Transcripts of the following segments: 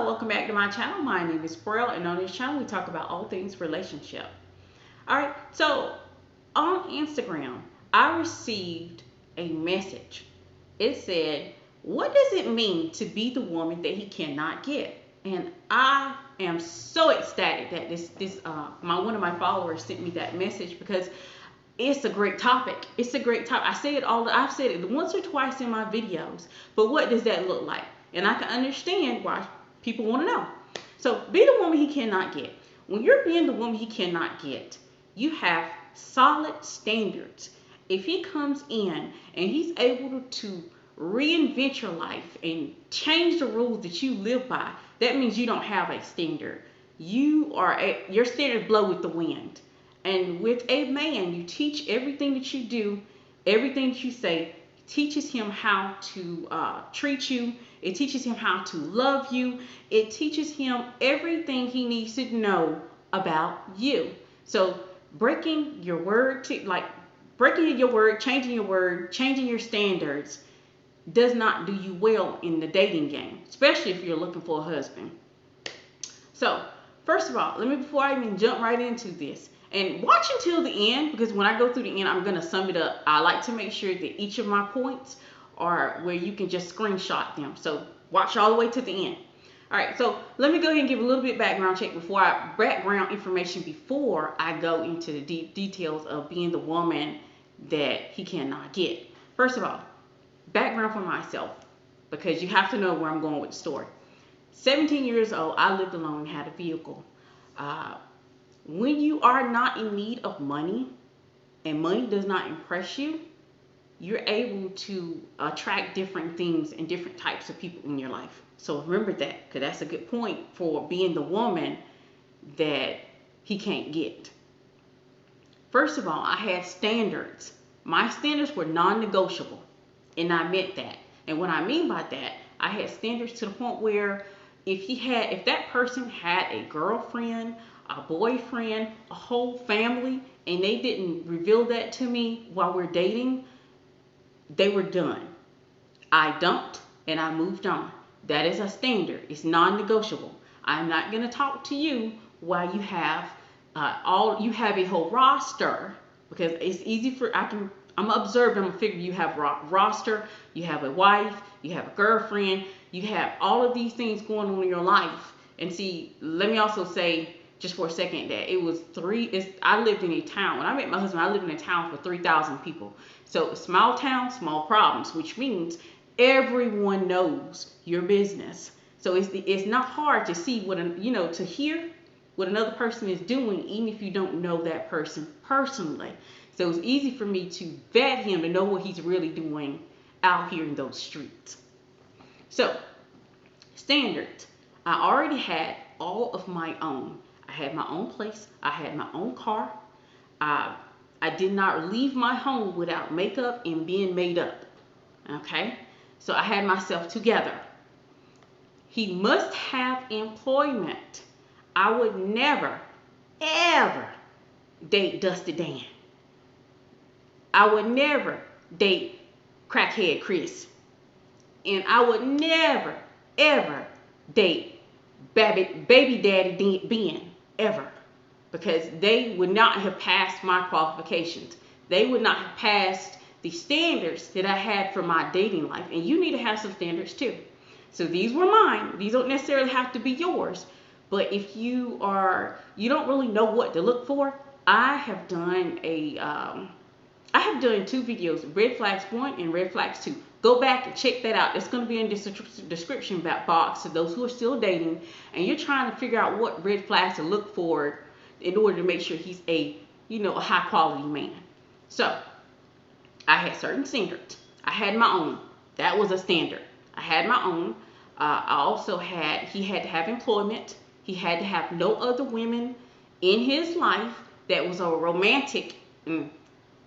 welcome back to my channel. My name is Pearl, and on this channel we talk about all things relationship. Alright, so on Instagram, I received a message. It said, what does it mean to be the woman that he cannot get? And I am so ecstatic that one of my followers sent me that message because it's a great topic. It's a great topic. I've said it once or twice in my videos. But what does that look like? And I can understand why people want to know. So be the woman he cannot get. When you're being the woman he cannot get, you have solid standards. If he comes in and he's able to reinvent your life and change the rules that you live by, that means you don't have a standard. Your standards blow with the wind. And with a man, you teach everything that you do, everything that you say, teaches him how to treat you. It teaches him how to love you. It teaches him everything he needs to know about you. So breaking your word, changing your standards does not do you well in the dating game, especially if you're looking for a husband. So first of all, before I even jump right into this, and watch until the end, because when I go through the end, I'm going to sum it up. I like to make sure that each of my points are where you can just screenshot them. So watch all the way to the end. All right, so let me go ahead and give a little bit background information before I go into the deep details of being the woman that he cannot get. First of all, background for myself, because you have to know where I'm going with the story. 17 years old, I lived alone and had a vehicle. When you are not in need of money and money does not impress you, you're able to attract different things and different types of people in your life. So remember that, because that's a good point for being the woman that he can't get. First of all, I had standards. My standards were non-negotiable, and I meant that. And what I mean by that, I had standards to the point where if that person had a girlfriend, a boyfriend, a whole family, and they didn't reveal that to me while we're dating, they were done. I dumped and I moved on. That is a standard. It's non-negotiable. I'm not going to talk to you while you have a whole roster, because it's easy I'm observing, I'm figuring you have a roster, you have a wife, you have a girlfriend, you have all of these things going on in your life. And see, let me also say, just for a second, that I lived in a town. When I met my husband, I lived in a town for 3,000 people. So small town, small problems, which means everyone knows your business. So it's not hard to see to hear what another person is doing, even if you don't know that person personally. So it's easy for me to vet him to know what he's really doing out here in those streets. So standards. I already had all of my own. I had my own place. I had my own car. I did not leave my home without makeup and being made up. Okay? So I had myself together. He must have employment. I would never, ever date Dusty Dan. I would never date Crackhead Chris. And I would never, ever date baby daddy Ben, ever, because they would not have passed my qualifications. They would not have passed the standards that I had for my dating life. And you need to have some standards too. So these were mine. These don't necessarily have to be yours. But if you don't really know what to look for, I have done two videos, Red Flags 1 and Red Flags 2. Go back and check that out. It's going to be in the description box to those who are still dating and you're trying to figure out what red flags to look for in order to make sure he's a high quality man. So I had certain standards. I had my own. That was a standard. I had my own. He had to have employment. He had to have no other women in his life. That was a romantic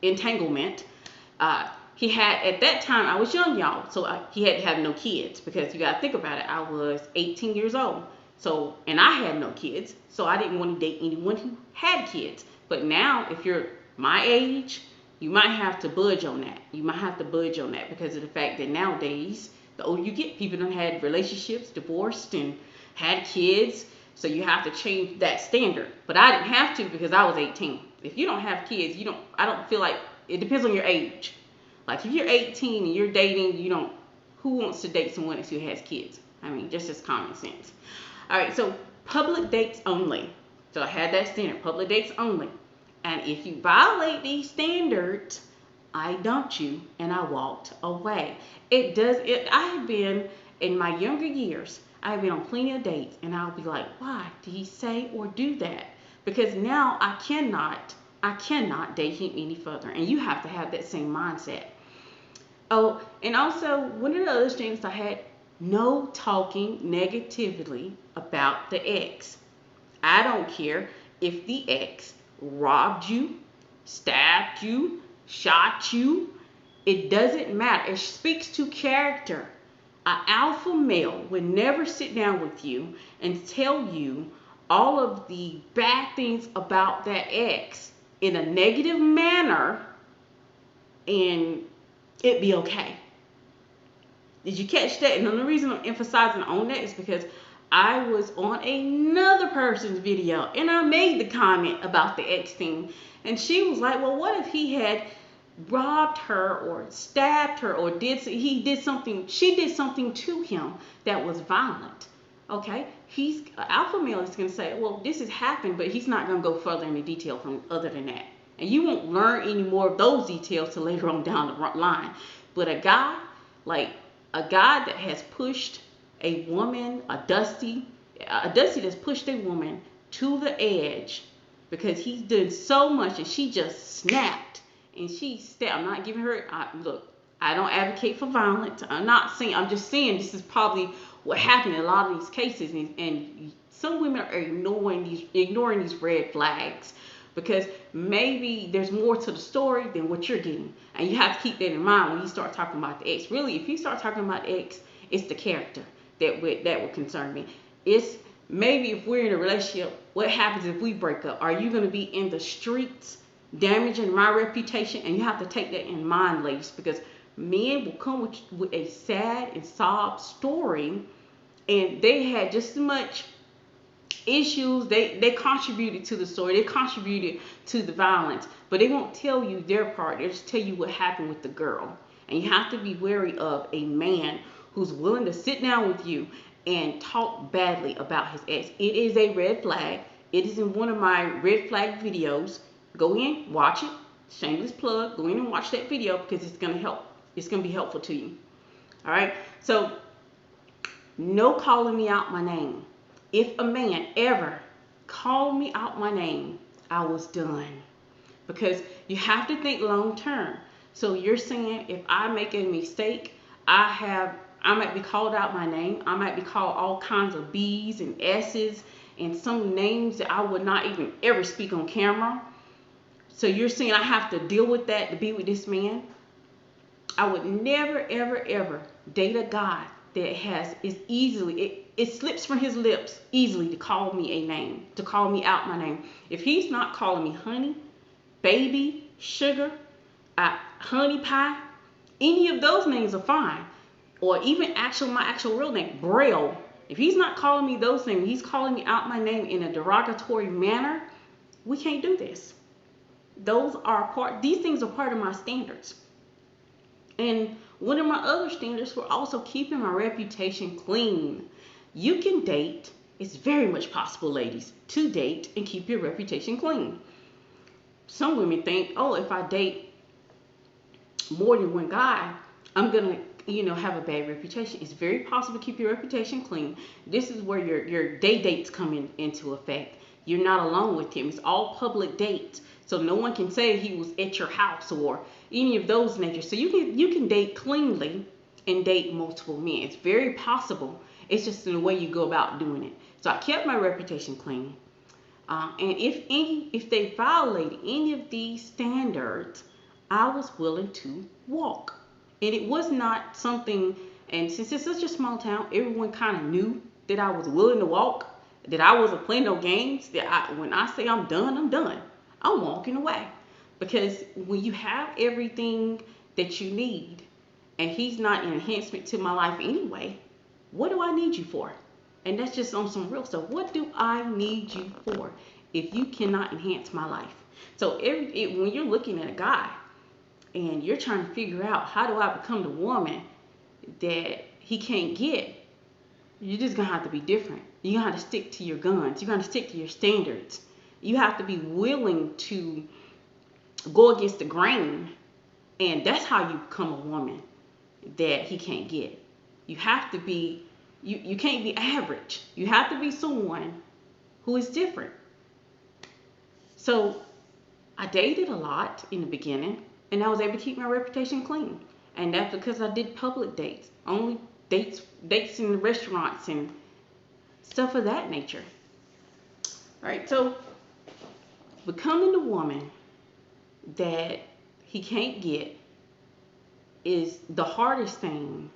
entanglement. He had, at that time, I was young, y'all, so he had to have no kids, because you got to think about it. I was 18 years old, and I had no kids, so I didn't want to date anyone who had kids. But now, if you're my age, you might have to budge on that. Because of the fact that nowadays, the older you get, people done had relationships, divorced, and had kids, so you have to change that standard. But I didn't have to because I was 18. If you don't have kids, I don't feel like, it depends on your age. Like if you're 18 and you're dating, who wants to date someone who has kids? I mean, just common sense. All right, so public dates only. So I had that standard, public dates only. And if you violate these standards, I dumped you and I walked away. I have been, in my younger years, I have been on plenty of dates, and I'll be like, why did he say or do that? Because now I cannot date him any further. And you have to have that same mindset. Oh, and also, one of the other things I had, no talking negatively about the ex. I don't care if the ex robbed you, stabbed you, shot you. It doesn't matter. It speaks to character. An alpha male would never sit down with you and tell you all of the bad things about that ex in a negative manner, and it'd be okay. Did you catch that? And the only reason I'm emphasizing on that is because I was on another person's video and I made the comment about the ex thing, and she was like, well, what if he had robbed her or stabbed her, or she did something to him that was violent? Okay, he's alpha male is going to say, well, this has happened, but he's not going to go further into detail from other than that, and you won't learn any more of those details till later on down the line. But a guy that has pushed a woman, a dusty that's pushed a woman to the edge because he's done so much and she just snapped and I'm not giving her, look, I don't advocate for violence. I'm just saying this is probably what happened in a lot of these cases, and some women are ignoring these red flags because maybe there's more to the story than what you're getting. And you have to keep that in mind when you start talking about the ex. Really, if you start talking about the ex, it's the character that would concern me. It's maybe if we're in a relationship, what happens if we break up? Are you going to be in the streets damaging my reputation? And you have to take that in mind, ladies, because men will come with a sad and sob story, and they had just as much issues. They contributed to the story. They contributed to the violence, but they won't tell you their part. They'll just tell you what happened with the girl. And you have to be wary of a man who's willing to sit down with you and talk badly about his ex. It is a red flag. It is in one of my red flag videos. Go in, watch it. Shameless plug. Go in and watch that video because it's going to help. It's going to be helpful to you. All right. So, no calling me out my name. If a man ever called me out my name, I was done. Because you have to think long term. So you're saying if I make a mistake, I might be called out my name. I might be called all kinds of B's and S's and some names that I would not even ever speak on camera. So you're saying I have to deal with that to be with this man? I would never, ever, ever date a guy that it slips from his lips easily to call me a name, to call me out my name. If he's not calling me honey, baby, sugar, honey pie, any of those names are fine. Or even my actual real name, Braille. If he's not calling me those things, he's calling me out my name in a derogatory manner, we can't do this. These things are part of my standards. And one of my other standards were also keeping my reputation clean. You can date. It's very much possible, ladies, to date and keep your reputation clean. Some women think, oh, if I date more than one guy, I'm going to have a bad reputation. It's very possible to keep your reputation clean. This is where your dates come into effect. You're not alone with him. It's all public dates. So no one can say he was at your house or any of those natures. So you can date cleanly and date multiple men. It's very possible. It's just in the way you go about doing it. So I kept my reputation clean. And if they violated any of these standards, I was willing to walk. And it was not something, and since it's such a small town, everyone kind of knew that I was willing to walk, that I wasn't playing no games, when I say I'm done, I'm done. I'm walking away. Because when you have everything that you need, and he's not an enhancement to my life anyway, what do I need you for? And that's just on some real stuff. What do I need you for if you cannot enhance my life? So when you're looking at a guy and you're trying to figure out how do I become the woman that he can't get, you're just gonna have to be different. You gotta stick to your guns. You gotta stick to your standards. You have to be willing to go against the grain, and that's how you become a woman that he can't get. You have to be, you can't be average. You have to be someone who is different. So I dated a lot in the beginning, and I was able to keep my reputation clean. And that's because I did public dates, only dates in restaurants and stuff of that nature. All right, so becoming the woman that he can't get is the hardest thing,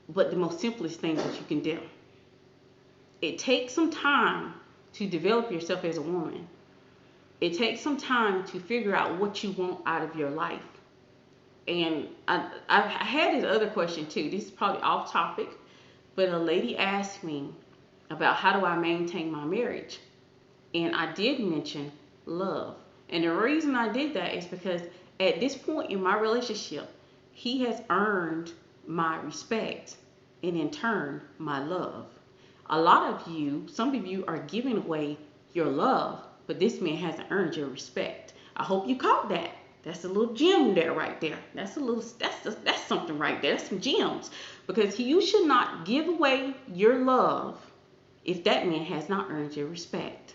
but the most simplest thing that you can do. It takes some time to develop yourself as a woman. It takes some time to figure out what you want out of your life. And I had this other question too. This is probably off topic, but a lady asked me about how do I maintain my marriage. And I did mention love. And the reason I did that is because at this point in my relationship, he has earned my respect and in turn, my love. A lot of you, some of you are giving away your love, but this man hasn't earned your respect. I hope you caught that. That's a little gem there right there. That's something right there. That's some gems. Because you should not give away your love if that man has not earned your respect.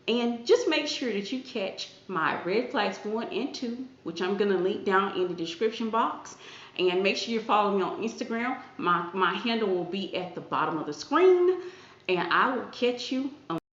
And just make sure that you catch my red flags 1 and 2, which I'm going to link down in the description box. And make sure you follow me on Instagram. My handle will be at the bottom of the screen. And I will catch you on